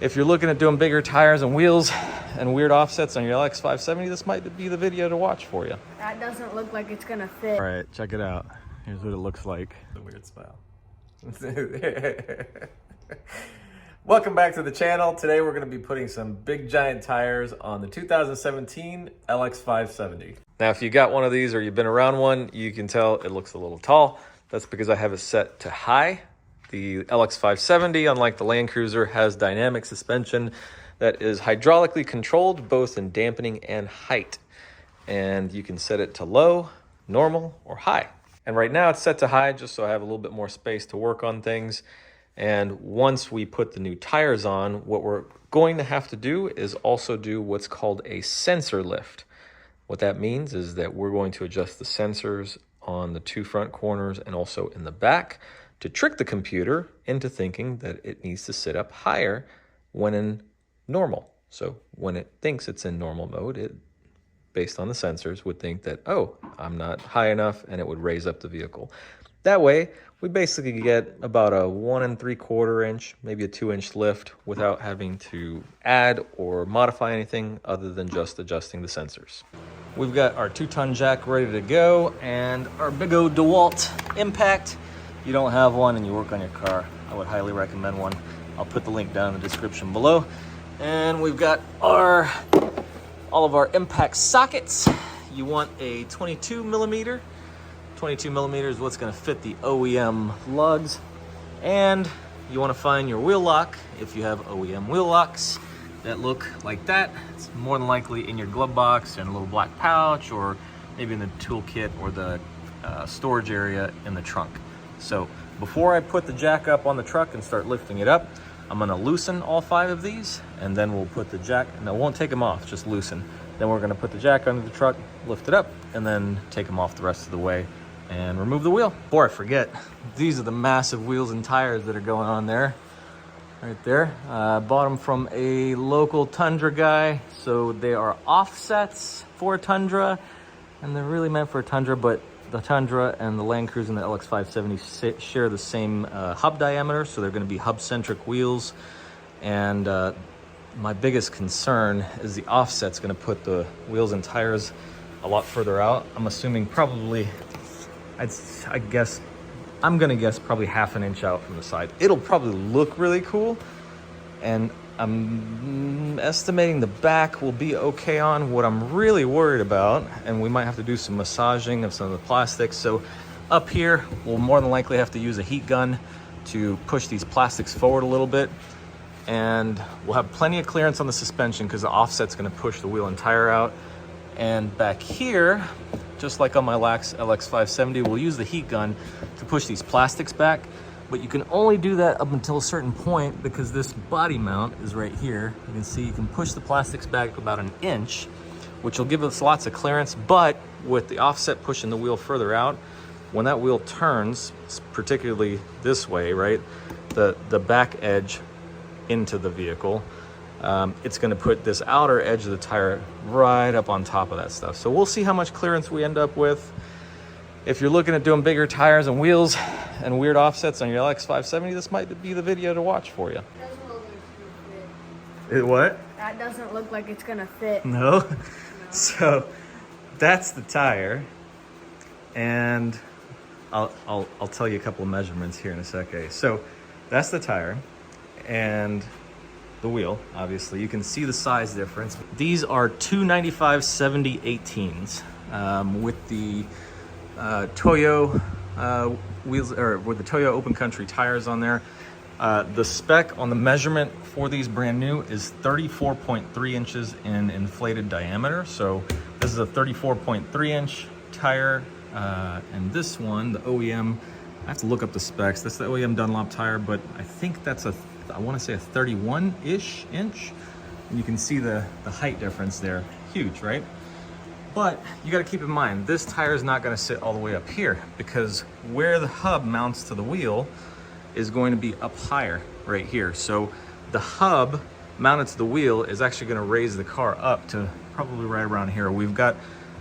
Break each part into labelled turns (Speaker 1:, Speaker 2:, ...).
Speaker 1: If you're looking at doing bigger tires and wheels and weird offsets on your LX570, this might be the video to watch for you.
Speaker 2: That doesn't look like it's gonna fit.
Speaker 1: All right, check it out. Here's what it looks like. The weird smile. Welcome back to the channel. Today we're going to be putting some big giant tires on the 2017 LX570. Now if you got one of these or you've been around one, you can tell it looks a little tall. That's because I have it set to high. The LX570, unlike the Land Cruiser, has dynamic suspension that is hydraulically controlled both in dampening and height. And you can set it to low, normal, or high. And right now it's set to high just so I have a little bit more space to work on things. And once we put the new tires on, what we're going to have to do is also do what's called a sensor lift. What that means is that we're going to adjust the sensors on the two front corners and also in the back to trick the computer into thinking that it needs to sit up higher when in normal. So when it thinks it's in normal mode, it, based on the sensors, would think that, oh, I'm not high enough, and it would raise up the vehicle. That way, we basically get about a 1 3/4 inch, maybe a 2-inch lift without having to add or modify anything other than just adjusting the sensors. We've got our 2-ton jack ready to go and our big old DeWalt impact. If you don't have one and you work on your car, I would highly recommend one. I'll put the link down in the description below. And we've got all of our impact sockets. You want a 22 millimeter. 22 millimeters is what's going to fit the OEM lugs. And you want to find your wheel lock. If you have OEM wheel locks that look like that, it's more than likely in your glove box and a little black pouch, or maybe in the toolkit or the storage area in the trunk. So before I put the jack up on the truck and start lifting it up, I'm going to loosen all 5 of these, and then we'll put the jack, and I won't take them off, just loosen. Then we're going to put the jack under the truck, lift it up, and then take them off the rest of the way and remove the wheel. Before I forget, these are the massive wheels and tires that are going on there, right there. Bought them from a local Tundra guy, so they are offsets for a Tundra, and they're really meant for a Tundra, but the Tundra and the Land Cruiser and the LX570 share the same hub diameter, so they're going to be hub-centric wheels. And my biggest concern is the offset's going to put the wheels and tires a lot further out. I'm assuming probably, I'm going to guess probably 1/2 inch out from the side. It'll probably look really cool, and I'm estimating the back will be okay on. What I'm really worried about, and we might have to do some massaging of some of the plastics. So up here, we'll more than likely have to use a heat gun to push these plastics forward a little bit. And we'll have plenty of clearance on the suspension because the offset's gonna push the wheel and tire out. And back here, just like on my LX570, we'll use the heat gun to push these plastics back. But you can only do that up until a certain point because this body mount is right here. You can see you can push the plastics back about 1 inch, which will give us lots of clearance. But with the offset pushing the wheel further out, when that wheel turns, particularly this way, right, the back edge into the vehicle, it's going to put this outer edge of the tire right up on top of that stuff. So we'll see how much clearance we end up with. If you're looking at doing bigger tires and wheels and weird offsets on your LX570, this might be the video to watch for you.
Speaker 2: Doesn't look like it's gonna fit.
Speaker 1: It what?
Speaker 2: That doesn't look like it's gonna fit.
Speaker 1: No? So that's the tire. And I'll tell you a couple of measurements here in a sec. Okay, so that's the tire and the wheel, obviously. You can see the size difference. These are 295/70 18s with the Toyo wheels, or with the Toyo Open Country tires on there. The spec on the measurement for these brand new is 34.3 inches in inflated diameter. So this is a 34.3 inch tire. And this one, the OEM, I have to look up the specs. That's the OEM Dunlop tire, but I think that's I want to say a 31-ish inch. And you can see the height difference there. Huge, right? But you got to keep in mind, this tire is not going to sit all the way up here because where the hub mounts to the wheel is going to be up higher right here. So the hub mounted to the wheel is actually going to raise the car up to probably right around here. We've got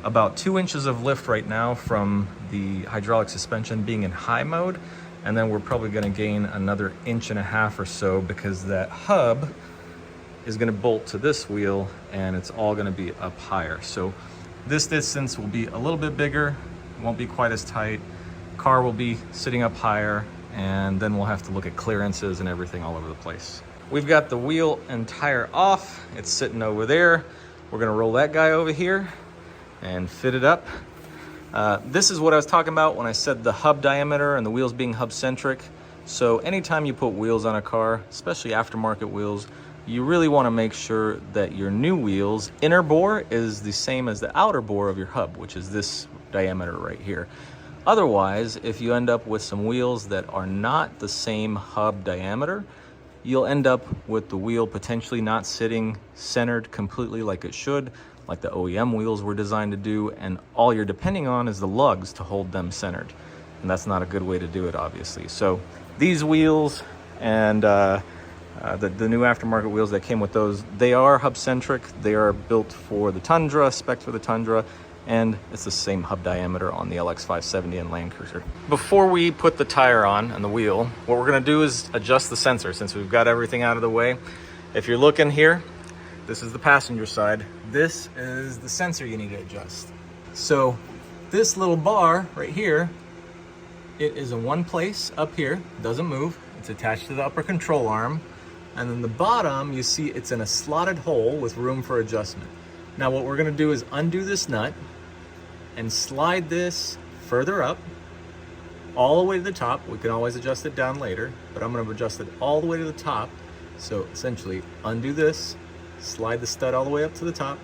Speaker 1: about 2 inches of lift right now from the hydraulic suspension being in high mode. And then we're probably going to gain another 1.5 inches or so because that hub is going to bolt to this wheel, and it's all going to be up higher. So this distance will be a little bit bigger, won't be quite as tight. Car will be sitting up higher, and then we'll have to look at clearances and everything all over the place. We've got the wheel and tire off. It's sitting over there. We're going to roll that guy over here and fit it up. This is what I was talking about when I said the hub diameter and the wheels being hub centric. So anytime you put wheels on a car, especially aftermarket wheels, you really want to make sure that your new wheels inner bore is the same as the outer bore of your hub, which is this diameter right here. Otherwise, if you end up with some wheels that are not the same hub diameter, you'll end up with the wheel potentially not sitting centered completely like it should, like the OEM wheels were designed to do, and all you're depending on is the lugs to hold them centered. And that's not a good way to do it, obviously. So these wheels and the new aftermarket wheels that came with those, they are hub-centric. They are built for the Tundra, spec for the Tundra, and it's the same hub diameter on the LX570 and Land Cruiser. Before we put the tire on and the wheel, what we're gonna do is adjust the sensor since we've got everything out of the way. If you're looking here, this is the passenger side. This is the sensor you need to adjust. So this little bar right here, it is in one place up here, doesn't move. It's attached to the upper control arm. And then the bottom, you see it's in a slotted hole with room for adjustment. Now what we're gonna do is undo this nut and slide this further up, all the way to the top. We can always adjust it down later, but I'm gonna adjust it all the way to the top. So essentially undo this, slide the stud all the way up to the top,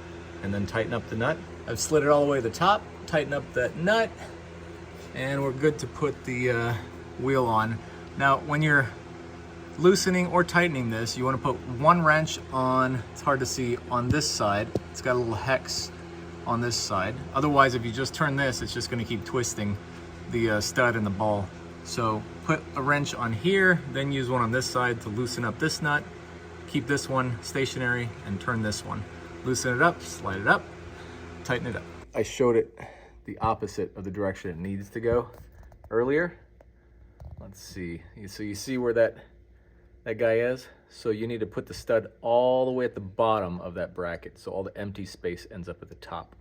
Speaker 1: and then tighten up the nut. I've slid it all the way to the top, tighten up that nut, and we're good to put the wheel on. Now, when you're loosening or tightening this, you want to put one wrench on, it's hard to see, on this side. It's got a little hex on this side. Otherwise, if you just turn this, it's just going to keep twisting the stud and the ball. So put a wrench on here, then use one on this side to loosen up this nut. Keep this one stationary and turn this one. Loosen it up, slide it up, tighten it up. I showed it the opposite of the direction it needs to go earlier. Let's see. So you see where that guy is? So you need to put the stud all the way at the bottom of that bracket, so all the empty space ends up at the top.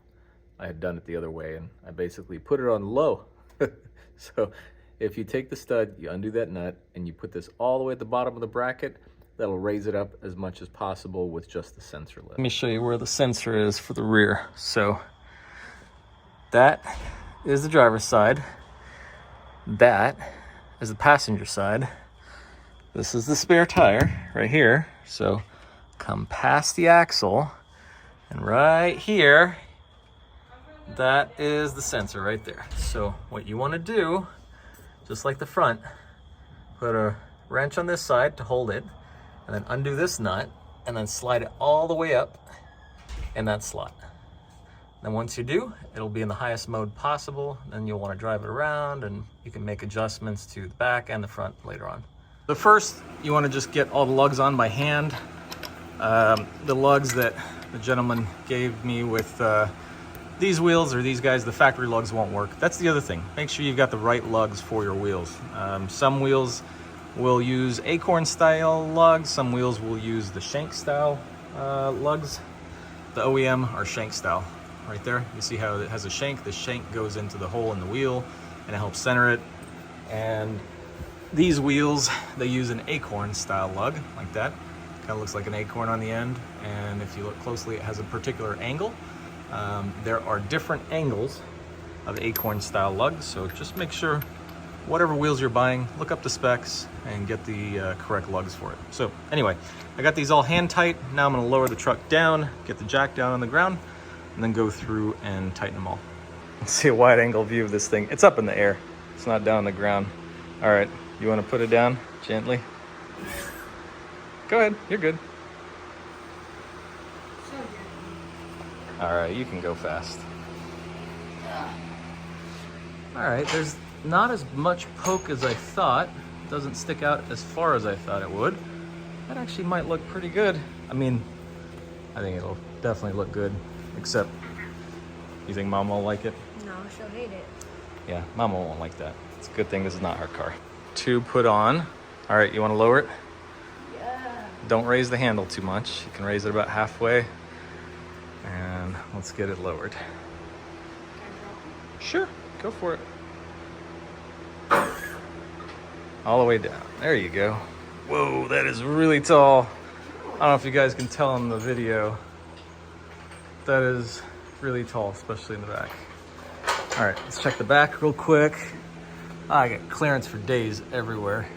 Speaker 1: I had done it the other way, and I basically put it on low. So if you take the stud, you undo that nut, and you put this all the way at the bottom of the bracket, that'll raise it up as much as possible with just the sensor lift. Let me show you where the sensor is for the rear. So that is the driver's side. That is the passenger side. This is the spare tire right here. So come past the axle, and right here, that is the sensor right there. So what you want to do, just like the front, put a wrench on this side to hold it, and then undo this nut, and then slide it all the way up in that slot. Then once you do, it'll be in the highest mode possible. Then you'll want to drive it around, and you can make adjustments to the back and the front later on. But first, you want to just get all the lugs on by hand. The lugs that the gentleman gave me with these wheels, or these guys, the factory lugs won't work. That's the other thing. Make sure you've got the right lugs for your wheels. Some wheels will use acorn style lugs. Some wheels will use the shank style lugs. The OEM are shank style. Right there, you see how it has a shank. The shank goes into the hole in the wheel and it helps center it. And these wheels, they use an acorn style lug like that. Kind of looks like an acorn on the end, and if you look closely, it has a particular angle. There are different angles of acorn style lugs, so just make sure whatever wheels you're buying, look up the specs and get the correct lugs for it. So anyway, I got these all hand tight. Now I'm gonna lower the truck down, get the jack down on the ground, and then go through and tighten them all. Let's see a wide angle view of this thing. It's up in the air, it's not down on the ground. All right, you wanna put it down gently? Go ahead, you're good. All right, you can go fast. All right, there's not as much poke as I thought. It doesn't stick out as far as I thought it would. That actually might look pretty good. I mean, I think it'll definitely look good, except you think Mama will like it?
Speaker 2: No, she'll hate it.
Speaker 1: Yeah, Mama won't like that. It's a good thing this is not her car. Tube put on. All right, you wanna lower it?
Speaker 2: Yeah.
Speaker 1: Don't raise the handle too much. You can raise it about halfway. And let's get it lowered. Sure, go for it. All the way down. There you go. Whoa, that is really tall. I don't know if you guys can tell in the video. That is really tall, especially in the back. All right, let's check the back real quick. I got clearance for days everywhere.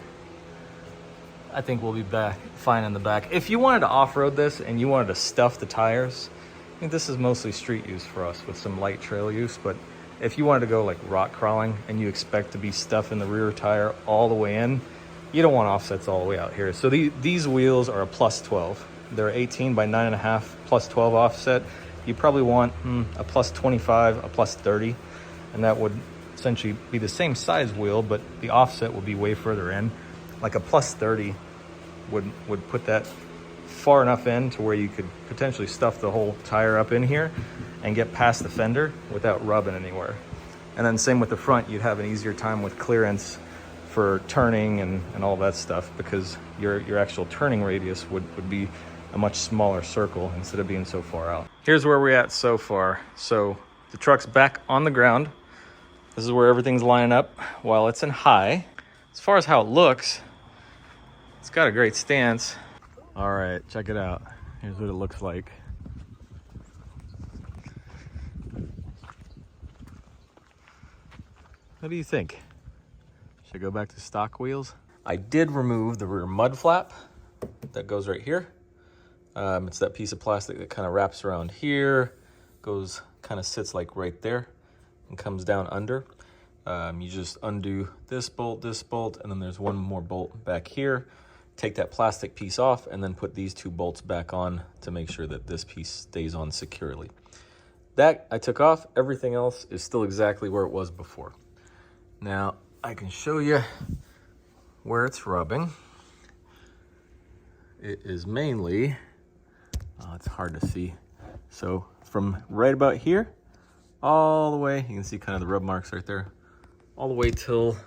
Speaker 1: I think we'll be back fine in the back. If you wanted to off-road this and you wanted to stuff the tires, I think this is mostly street use for us with some light trail use, but if you wanted to go like rock crawling and you expect to be stuffing the rear tire all the way in, you don't want offsets all the way out here. So these wheels are a plus 12. They're 18 by 9.5 plus 12 offset. You probably want a plus 25, a plus 30, and that would essentially be the same size wheel, but the offset will be way further in. Like a plus 30 would put that far enough in to where you could potentially stuff the whole tire up in here and get past the fender without rubbing anywhere. And then same with the front, you'd have an easier time with clearance for turning and all that stuff, because your actual turning radius would be a much smaller circle instead of being so far out. Here's where we're at so far. So the truck's back on the ground. This is where everything's lining up while it's in high. As far as how it looks, it's got a great stance. All right, check it out. Here's what it looks like. What do you think? Should I go back to stock wheels? I did remove the rear mud flap that goes right here. It's that piece of plastic that kind of wraps around here, goes, kind of sits like right there and comes down under. You just undo this bolt, and then there's one more bolt back here. Take that plastic piece off and then put these two bolts back on to make sure that this piece stays on securely. That I took off. Everything else is still exactly where it was before. Now I can show you where it's rubbing. It is mainly, it's hard to see. So from right about here, all the way, you can see kind of the rub marks right there, all the way till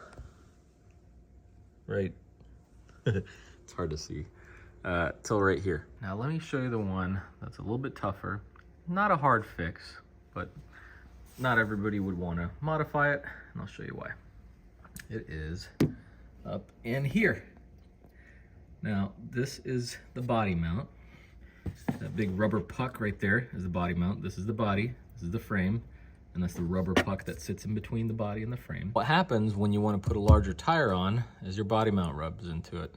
Speaker 1: right, it's hard to see, till right here. Now let me show you the one that's a little bit tougher. Not a hard fix, but not everybody would want to modify it, and I'll show you why. It is up in here. Now this is the body mount. That big rubber puck right there is the body mount. This is the body, this is the frame, and that's the rubber puck that sits in between the body and the frame. What happens when you want to put a larger tire on is your body mount rubs into it.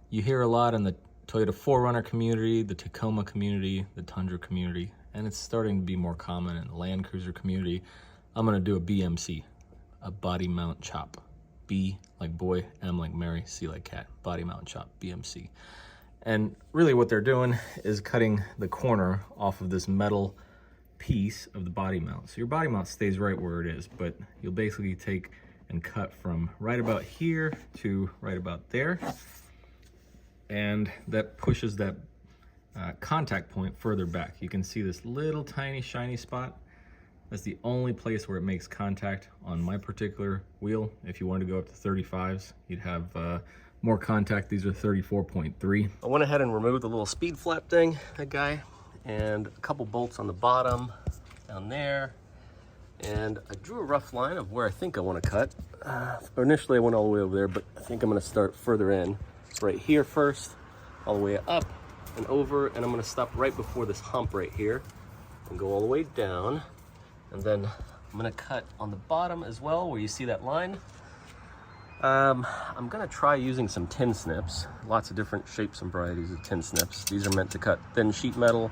Speaker 1: You hear a lot in the Toyota 4Runner community, the Tacoma community, the Tundra community, and it's starting to be more common in the Land Cruiser community. I'm gonna do a BMC, a body mount chop. B like boy, M like Mary, C like cat, body mount chop, BMC. And really what they're doing is cutting the corner off of this metal piece of the body mount. So your body mount stays right where it is, but you'll basically take and cut from right about here to right about there. And that pushes that contact point further back. You can see this little tiny shiny spot. That's the only place where it makes contact on my particular wheel. If you wanted to go up to 35s, you'd have more contact. These are 34.3. I went ahead and removed the little speed flap thing, that guy, and a couple bolts on the bottom down there. And I drew a rough line of where I think I want to cut. Initially I went all the way over there, but I think I'm going to start further in. Right here first, all the way up and over, and I'm going to stop right before this hump right here and go all the way down. And then I'm gonna cut on the bottom as well, where you see that line. I'm gonna try using some tin snips, lots of different shapes and varieties of tin snips. These are meant to cut thin sheet metal,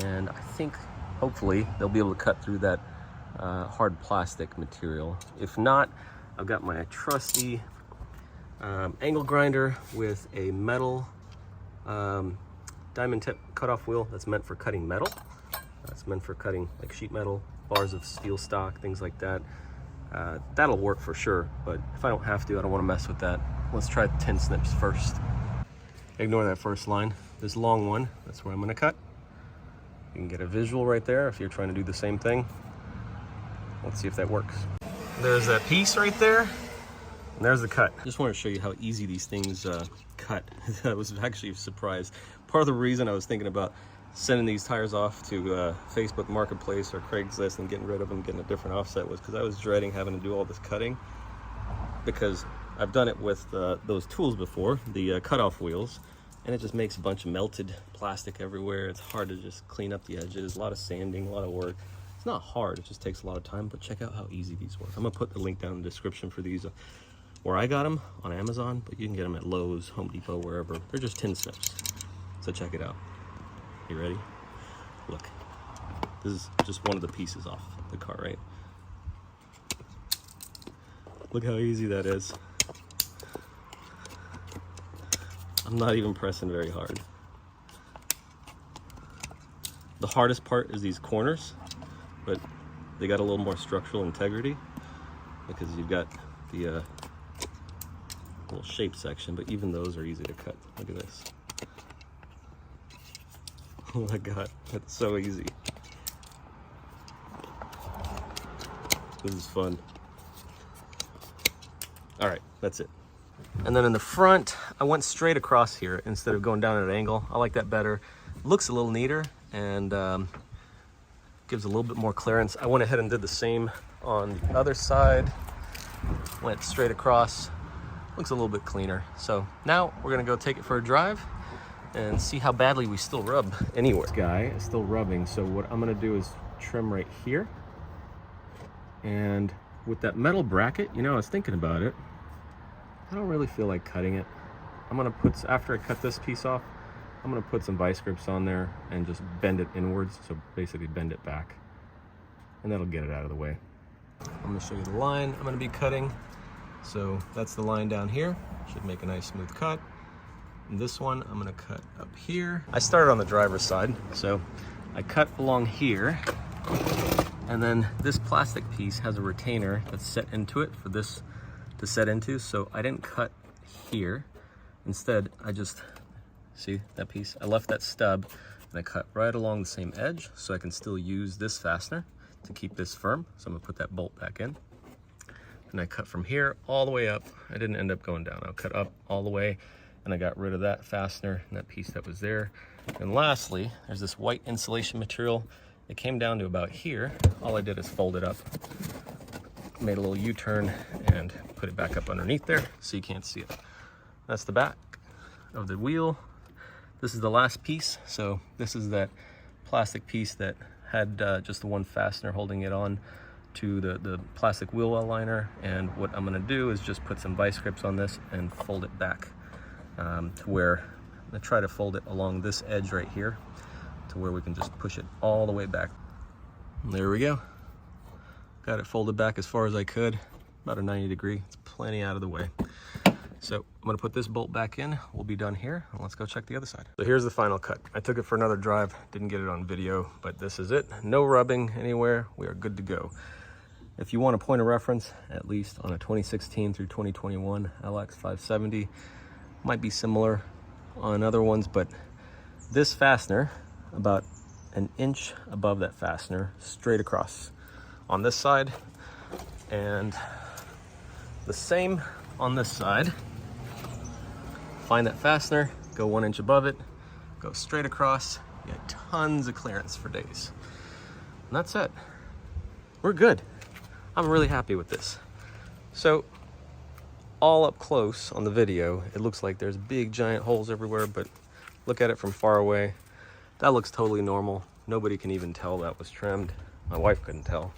Speaker 1: and I think hopefully they'll be able to cut through that hard plastic material. If not, I've got my trusty angle grinder with a metal diamond tip cutoff wheel that's meant for cutting metal. That's meant for cutting like sheet metal, bars of steel stock, things like that. That'll work for sure, but if I don't have to, I don't want to mess with that. Let's try the tin snips first. Ignore that first line. This long one, that's where I'm going to cut. You can get a visual right there if you're trying to do the same thing. Let's see if that works. There's that piece right there, and there's the cut. Just want to show you how easy these things cut. I was actually surprised. Part of the reason I was thinking about sending these tires off to Facebook Marketplace or Craigslist and getting rid of them, getting a different offset, was because I was dreading having to do all this cutting, because I've done it with those tools before, the cutoff wheels, and it just makes a bunch of melted plastic everywhere. It's hard to just clean up the edges, a lot of sanding, a lot of work. It's not hard, it just takes a lot of time, but check out how easy these work. I'm gonna put the link down in the description for these, where I got them on Amazon, but you can get them at Lowe's, Home Depot, wherever. They're just 10 steps, so check it out. You ready? Look, this is just one of the pieces off the car, right? Look how easy that is. I'm not even pressing very hard. The hardest part is these corners, but they got a little more structural integrity because you've got the little shape section, but even those are easy to cut. Look at this. Oh my God, that's so easy. This is fun. All right, that's it. And then in the front, I went straight across here instead of going down at an angle. I like that better. Looks a little neater and gives a little bit more clearance. I went ahead and did the same on the other side. Went straight across. Looks a little bit cleaner. So now we're gonna go take it for a drive and see how badly we still rub anywhere. This guy is still rubbing, so what I'm gonna do is trim right here. And with that metal bracket, you know, I was thinking about it. I don't really feel like cutting it. I'm gonna put, after I cut this piece off, I'm gonna put some vice grips on there and just bend it inwards, so basically bend it back. And that'll get it out of the way. I'm gonna show you the line I'm gonna be cutting. So that's the line down here. Should make a nice smooth cut. And this one I'm gonna cut up here. I started on the driver's side, so I cut along here. And then this plastic piece has a retainer that's set into it for this to set into, so I didn't cut here. Instead, I just, see that piece? I left that stub and I cut right along the same edge so I can still use this fastener to keep this firm. So I'm gonna put that bolt back in. And I cut from here all the way up. I didn't end up going down. I cut up all the way and I got rid of that fastener and that piece that was there. And lastly, there's this white insulation material. It came down to about here. All I did is fold it up, made a little U-turn and put it back up underneath there so you can't see it. That's the back of the wheel. This is the last piece. So this is that plastic piece that had just the one fastener holding it on to the plastic wheel well liner. And what I'm gonna do is just put some vice grips on this and fold it back to where, I'm gonna try to fold it along this edge right here to where we can just push it all the way back. And there we go. Got it folded back as far as I could, about a 90 degree. It's plenty out of the way. So I'm gonna put this bolt back in. We'll be done here, and let's go check the other side. So here's the final cut. I took it for another drive, didn't get it on video, but this is it. No rubbing anywhere, we are good to go. If you want a point of reference, at least on a 2016 through 2021 LX570, might be similar on other ones, but this fastener, about an inch above that fastener, straight across on this side, and the same on this side. Find that fastener, go 1 inch above it, go straight across. You got tons of clearance for days. And that's it. We're good. I'm really happy with this. So all up close on the video, it looks like there's big giant holes everywhere, but look at it from far away. That looks totally normal. Nobody can even tell that was trimmed. My wife couldn't tell.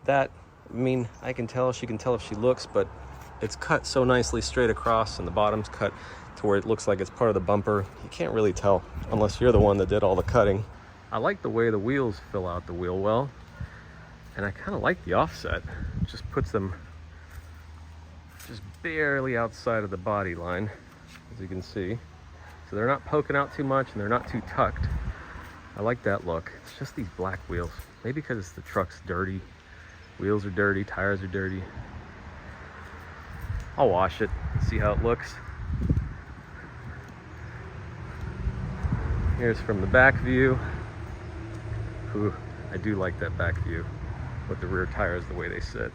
Speaker 1: That, I mean, I can tell, she can tell if she looks, but it's cut so nicely straight across and the bottom's cut to where it looks like it's part of the bumper. You can't really tell unless you're the one that did all the cutting. I like the way the wheels fill out the wheel well, and I kind of like the offset. It just puts them just barely outside of the body line, as you can see. So they're not poking out too much and they're not too tucked. I like that look. It's just these black wheels. Maybe because the truck's dirty. Wheels are dirty, tires are dirty. I'll wash it, see how it looks. Here's from the back view. Ooh, I do like that back view with the rear tires the way they sit.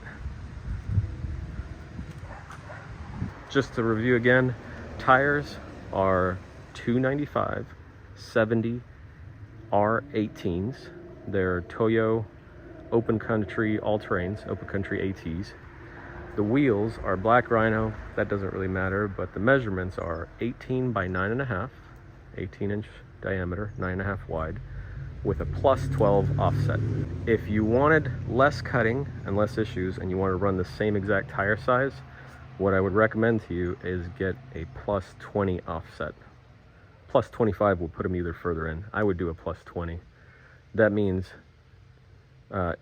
Speaker 1: Just to review again, Tires are 295 70 R18s. They're Toyo open country all-terrains, open country ATs. The wheels are Black Rhino. That doesn't really matter, but the measurements are 18 by 9.5, 18-inch diameter, 9.5 wide, with a plus 12 offset. If you wanted less cutting and less issues and you want to run the same exact tire size, what I would recommend to you is get a plus 20 offset. Plus 25 will put them either further in. I would do a plus 20. That means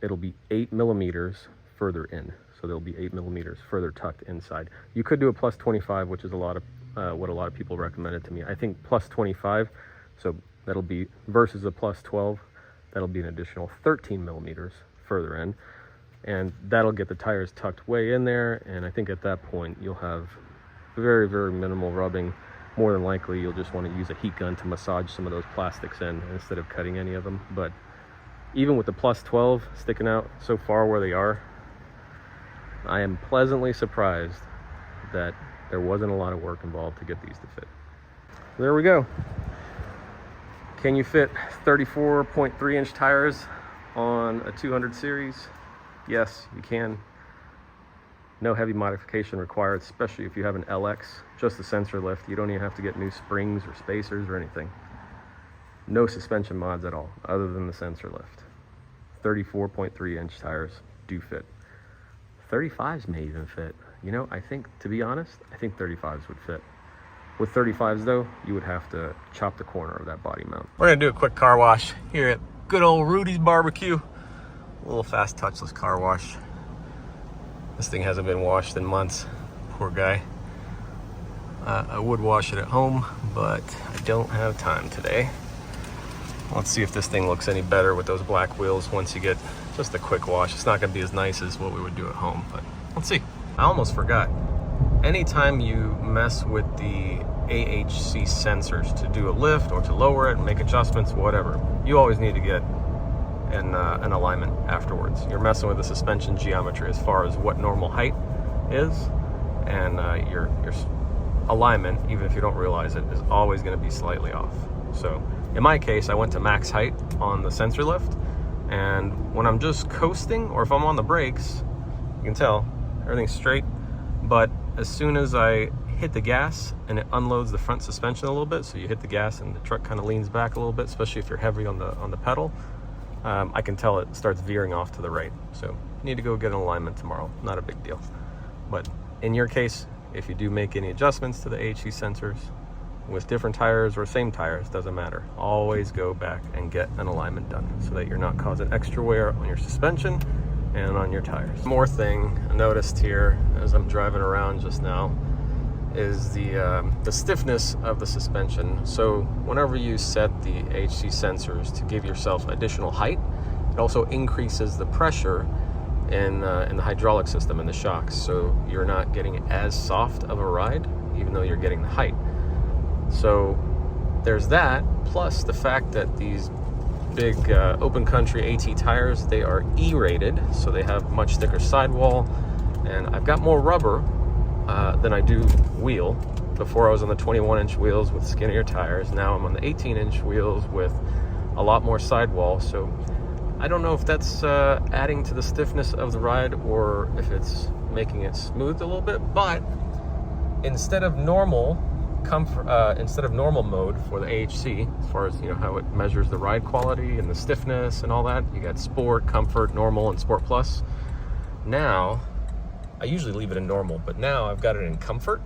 Speaker 1: it'll be 8 millimeters further in. So there'll be 8 millimeters further tucked inside. You could do a plus 25, which is a lot of what a lot of people recommended to me. I think plus 25, so that'll be versus a plus 12, that'll be an additional 13 millimeters further in. And that'll get the tires tucked way in there. And I think at that point, you'll have very, very minimal rubbing. More than likely, you'll just want to use a heat gun to massage some of those plastics in instead of cutting any of them. But even with the plus 12 sticking out so far where they are, I am pleasantly surprised that there wasn't a lot of work involved to get these to fit. There we go. Can you fit 34.3 inch tires on a 200 series? Yes, you can. No heavy modification required, especially if you have an LX, just the sensor lift. You don't even have to get new springs or spacers or anything. No suspension mods at all, other than the sensor lift. 34.3 inch tires do fit. 35s may even fit. You know, I think, to be honest, I think 35s would fit. With 35s though, you would have to chop the corner of that body mount. We're gonna do a quick car wash here at good old Rudy's Barbecue. A little fast touchless car wash. This thing hasn't been washed in months, poor guy. I would wash it at home, but I don't have time today. Let's see if this thing looks any better with those black wheels once you get just a quick wash. It's not gonna be as nice as what we would do at home, but let's see. I almost forgot. Anytime you mess with the AHC sensors to do a lift or to lower it, make adjustments, whatever, you always need to get an alignment afterwards. You're messing with the suspension geometry as far as what normal height is, and your alignment, even if you don't realize it, is always gonna be slightly off. So in my case, I went to max height on the sensor lift, and when I'm just coasting or if I'm on the brakes, you can tell everything's straight, but as soon as I hit the gas and it unloads the front suspension a little bit, so you hit the gas and the truck kind of leans back a little bit, especially if you're heavy on the pedal, I can tell it starts veering off to the right. So you need to go get an alignment tomorrow. Not a big deal. But in your case, if you do make any adjustments to the AHC sensors with different tires or same tires, doesn't matter. Always go back and get an alignment done so that you're not causing extra wear on your suspension and on your tires. More thing I noticed here as I'm driving around just now is the stiffness of the suspension. So whenever you set the AHC sensors to give yourself additional height, it also increases the pressure in the hydraulic system and the shocks. So you're not getting as soft of a ride, even though you're getting the height. So there's that, plus the fact that these big open country AT tires, they are E-rated, so they have much thicker sidewall, and I've got more rubber than I do wheel. Before I was on the 21-inch wheels with skinnier tires. Now I'm on the 18-inch wheels with a lot more sidewall. So I don't know if that's adding to the stiffness of the ride or if it's making it smooth a little bit. But instead of normal mode for the AHC, as far as how it measures the ride quality and the stiffness and all that, you got Sport, Comfort, Normal, and Sport Plus. Now I usually leave it in normal, but now I've got it in comfort,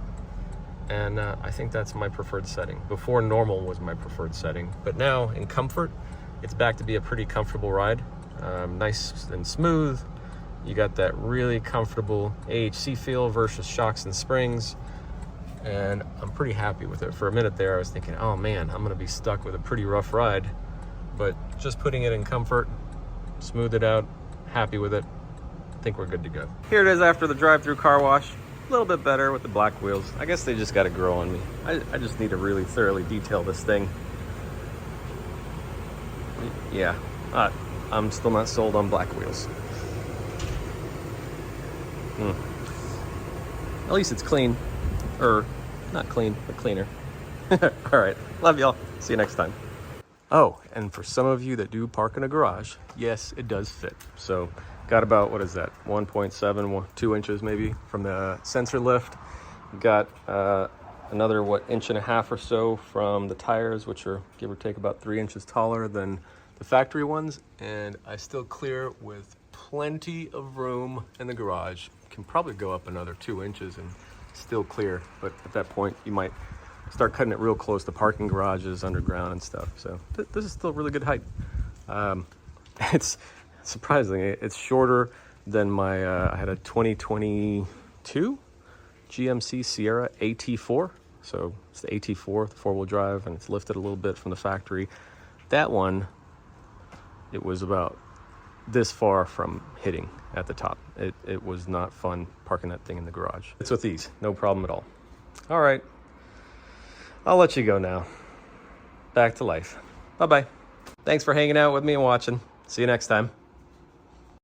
Speaker 1: and I think that's my preferred setting. Before normal was my preferred setting, but now in comfort, it's back to be a pretty comfortable ride. Nice and smooth. You got that really comfortable AHC feel versus shocks and springs, and I'm pretty happy with it. For a minute there, I was thinking, oh man, I'm gonna be stuck with a pretty rough ride, but just putting it in comfort, smooth it out, happy with it. I think we're good to go. Here it is after the drive-through car wash. A little bit better with the black wheels. I guess they just got to grow on me. I just need to really thoroughly detail this thing. Yeah, I'm still not sold on black wheels. At least it's clean. Not clean, but cleaner. All right, love y'all. See you next time. Oh, and for some of you that do park in a garage, yes, it does fit. So got about, what is that, 1.7, 2 inches maybe from the sensor lift. Got another, inch and a half or so from the tires, which are give or take about 3 inches taller than the factory ones. And I still clear with plenty of room in the garage. Can probably go up another 2 inches and still clear. But at that point, you might start cutting it real close to parking garages underground and stuff. So this is still really good height. It's surprisingly, it's shorter than my, I had a 2022 GMC Sierra AT4. So it's the AT4, the 4-wheel drive, and it's lifted a little bit from the factory. That one, it was about this far from hitting at the top. It was not fun parking that thing in the garage. It's with these, no problem at all. All right, I'll let you go now. Back to life. Bye-bye. Thanks for hanging out with me and watching. See you next time.